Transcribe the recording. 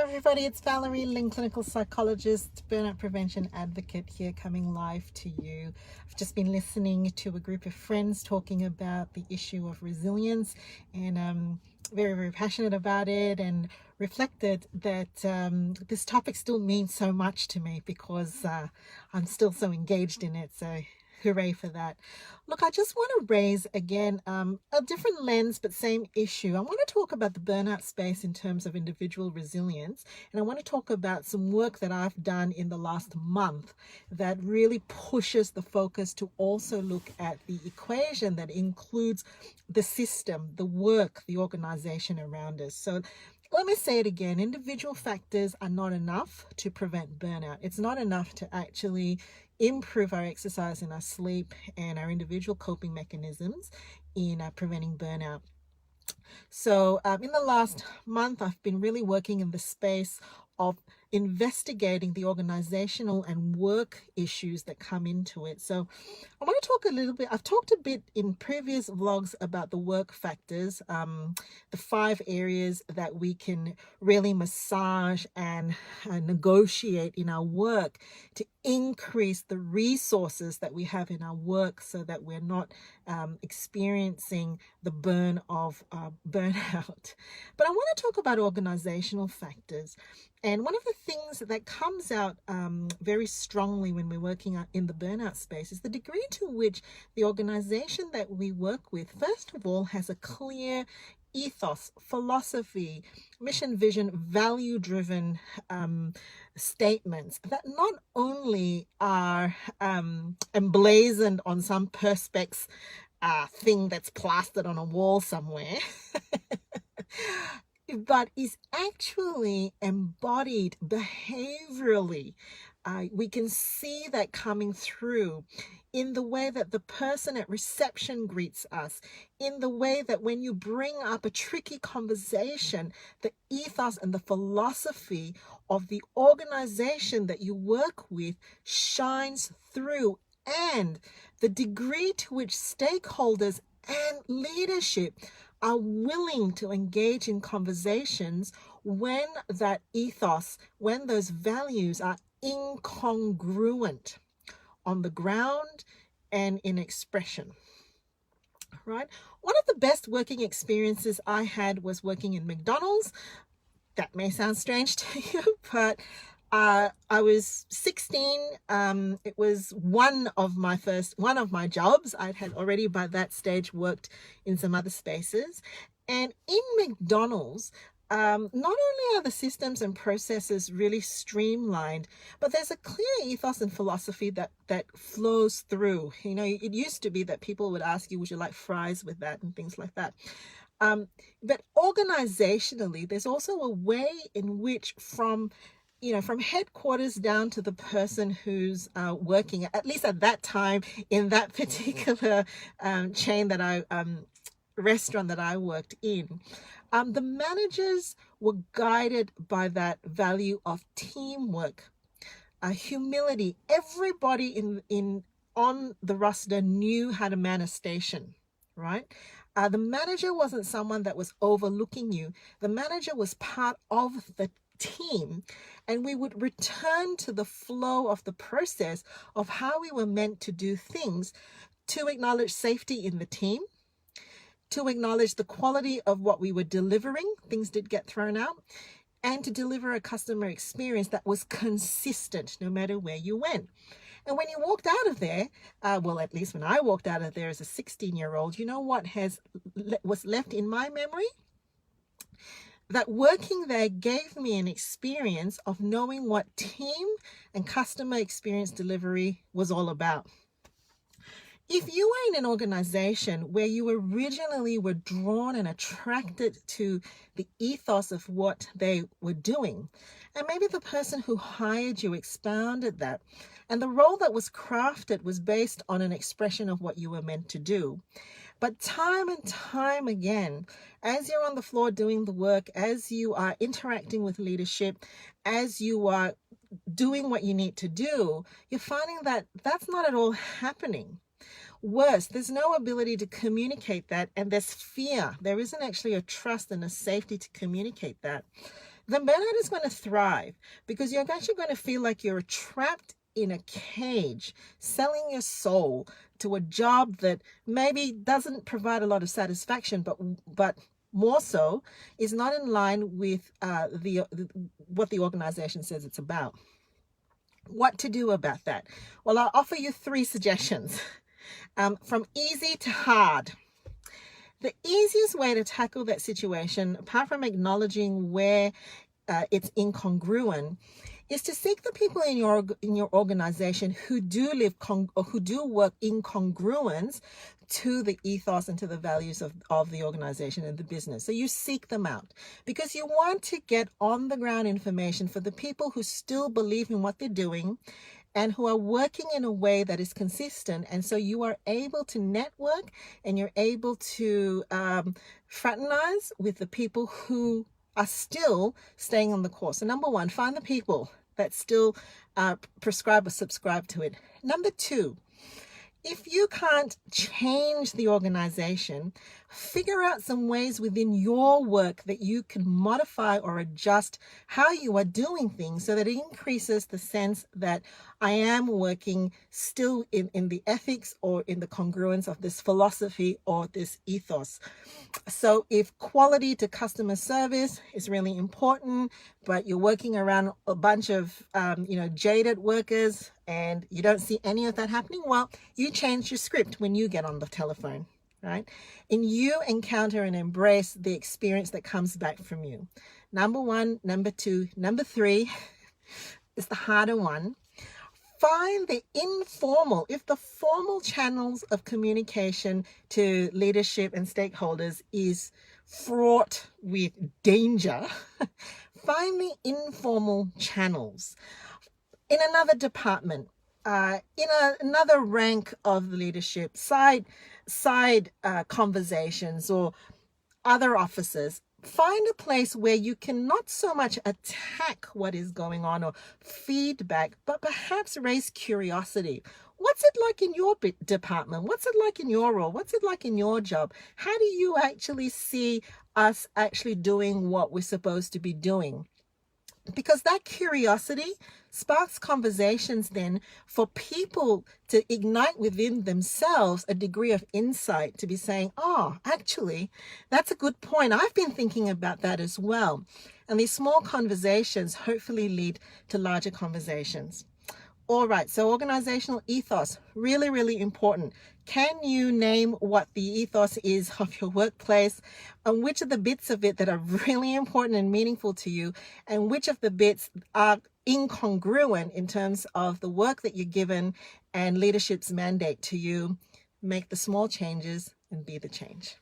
everybody, it's Valerie Ling, clinical psychologist, burnout prevention advocate here, coming live to you. I've just been listening to a group of friends talking about the issue of resilience, and I'm very passionate about it, and reflected that this topic still means so much to me because I'm still so engaged in it. So hooray for that. Look, I just want to raise again a different lens, but same issue. I want to talk about the burnout space in terms of individual resilience. And I want to talk about some work that I've done in the last month that really pushes the focus to also look at the equation that includes the system, the work, the organization around us. So let me say it again. Individual factors are not enough to prevent burnout. It's not enough to actually improve our exercise and our sleep and our individual coping mechanisms in preventing burnout. So in the last month, I've been really working in the space of investigating the organizational and work issues that come into it. So I want to talk a little bit, I've talked a bit in previous vlogs about the work factors, the 5 areas that we can really massage and negotiate in our work to increase the resources that we have in our work so that we're not experiencing the burn of burnout. But I want to talk about organizational factors. And one of the things that comes out very strongly when we're working in the burnout space is the degree to which the organization that we work with, first of all, has a clear ethos, philosophy, mission, vision, value-driven statements that not only are emblazoned on some perspex thing that's plastered on a wall somewhere, but is actually embodied behaviorally. We can see that coming through in the way that the person at reception greets us, in the way that when you bring up a tricky conversation, the ethos and the philosophy of the organization that you work with shines through, and the degree to which stakeholders and leadership are willing to engage in conversations when that ethos, when those values are incongruent on the ground and in expression, right? One of the best working experiences I had was working in McDonald's. That may sound strange to you, but I was 16. It was one of my jobs. I had already by that stage worked in some other spaces. And in McDonald's, not only are the systems and processes really streamlined, but there's a clear ethos and philosophy that flows through. You know, it used to be that people would ask you, would you like fries with that, and things like that. But organizationally, there's also a way in which from headquarters down to the person who's working, at least at that time, in that particular chain that restaurant that I worked in, the managers were guided by that value of teamwork, humility. Everybody on the roster knew how to man a station, right? The manager wasn't someone that was overlooking you. The manager was part of the team, and we would return to the flow of the process of how we were meant to do things, to acknowledge safety in the team, to acknowledge the quality of what we were delivering. Things did get thrown out, and to deliver a customer experience that was consistent no matter where you went. And when you walked out of there, well, at least when I walked out of there as a 16-year-old, you know what was left in my memory? That working there gave me an experience of knowing what team and customer experience delivery was all about. If you were in an organization where you originally were drawn and attracted to the ethos of what they were doing, and maybe the person who hired you expounded that, and the role that was crafted was based on an expression of what you were meant to do, but time and time again, as you're on the floor doing the work, as you are interacting with leadership, as you are doing what you need to do, you're finding that that's not at all happening. Worse, there's no ability to communicate that, and there's fear. There isn't actually a trust and a safety to communicate that. then burnout is going to thrive, because you're actually going to feel like you're trapped in a cage, selling your soul to a job that maybe doesn't provide a lot of satisfaction, but more so is not in line with what the organization says it's about. What to do about that? Well, I'll offer you 3 suggestions. From easy to hard. The easiest way to tackle that situation, apart from acknowledging where it's incongruent, is to seek the people in your organization who do or who do work in congruence to the ethos and to the values of the organization and the business. So you seek them out, because you want to get on the ground information for the people who still believe in what they're doing and who are working in a way that is consistent. And so you are able to network, and you're able to fraternize with the people who are still staying on the course. So number 1, find the people that still prescribe or subscribe to it. Number 2, if you can't change the organization, figure out some ways within your work that you can modify or adjust how you are doing things, so that it increases the sense that I am working still in the ethics or in the congruence of this philosophy or this ethos. So if quality to customer service is really important, but you're working around a bunch of jaded workers and you don't see any of that happening, well, you change your script when you get on the telephone, right? And you encounter and embrace the experience that comes back from you. Number 1, number 2, number 3 is the harder one. Find the informal, if the formal channels of communication to leadership and stakeholders is fraught with danger, find the informal channels in another department, in another rank of the leadership, side conversations or other offices. Find a place where you can not so much attack what is going on or feedback, but perhaps raise curiosity. What's it like in your department? What's it like in your role? What's it like in your job? How do you actually see us actually doing what we're supposed to be doing? Because that curiosity sparks conversations then for people to ignite within themselves a degree of insight, to be saying, oh, actually, that's a good point. I've been thinking about that as well. And these small conversations hopefully lead to larger conversations. All right, so organizational ethos, really, really important. Can you name what the ethos is of your workplace, and which are the bits of it that are really important and meaningful to you, and which of the bits are incongruent in terms of the work that you're given and leadership's mandate to you? Make the small changes and be the change.